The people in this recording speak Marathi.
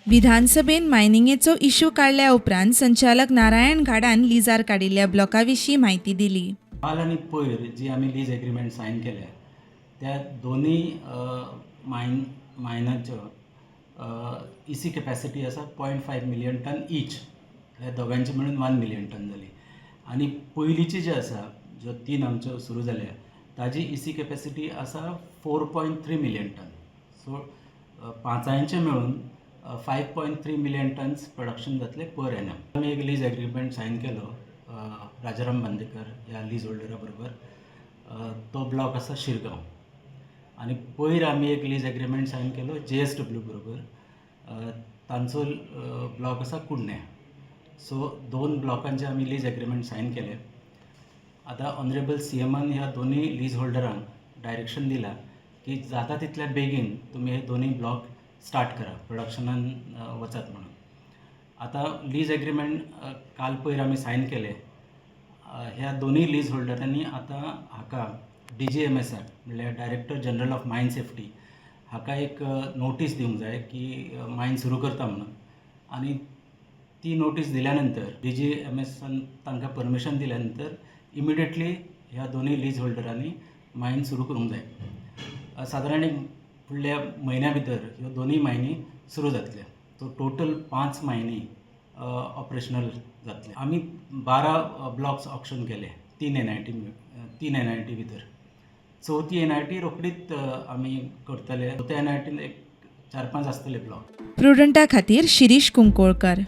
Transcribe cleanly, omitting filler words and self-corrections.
विधानसभेन मायनिंगेचो इश्यू काडल्या उपरांत संचालक नारायण घाडान लिजार काडिल्ल्या ब्लॉका विशीं म्हायती दिली. काल आणि पयर जी आमी लीज एग्रीमेंट सायन केल्या त्या दोनूय मायनाच्यो इसी कॅपॅसिटी आसा 0.5 मिलियन टन ईच. ह्या दोगांची मेळून 1 मिलियन टन जाली. आनी पयलींची जी आसा ज्यो 3 आमच्यो सुरू जाल्या ताजी इसी कॅपॅसिटी आसा 4.3 मिलियन टन. सो पांचांयचे मेळून 5.3 मिलियन टन्स प्रोडक्शन जातले पर एनम. आमी एक लीज एग्रीमेंट सायन केलो राजाराम बांदेकर ह्या लीज होल्डरा बरोबर. तो ब्लॉक आसा शिरगांव. आनी पयर आमी एक लीज एग्रीमेंट सायन केलो JSW बरोबर. तांचो ब्लॉक आसा कुडण्या. सो 2 ब्लॉकांचे आमी लीज एग्रीमेंट सायन केले. आतां ऑनरेबल CMन ह्या दोनूय लीज होल्डरांक डायरेक्शन दिला की जाता तितल्या बेगीन तुमी हे दोनूय ब्लॉक स्टार्ट करा, प्रोडक्शनान वचात म्हणून. आतां लीज एग्रीमेंट काल पयर आमी सायन केले. ह्या दोनूय लीज होल्डरांनी आतां हाका DGMSाक म्हणल्यार director general of mine safety हाका एक नोटीस दिवंक जाय की मायन सुरू करता म्हणून. आनी ती नोटीस दिल्या नंतर DGMSन तांकां परमिशन दिल्या नंतर इमिडिएटली ह्या दोनूय लीज होल्डरांनी मायन सुरू करूंक जाय. सादारण एक फुडल्या म्हयन्या भितर ह्यो दोनूय मायनी सुरू जातल्यो. सो टोटल 5 मायनी ऑपरेशनल जातले. आमी 12 ब्लॉक्स ऑक्शन केले 3 NIT भितर. चवथी NIT रोखडीच आमी करतले. चवथ्या NITन एक 4-5 आसतले ब्लॉक. प्रुडंटा खातीर शिरीश कुंकोळकर.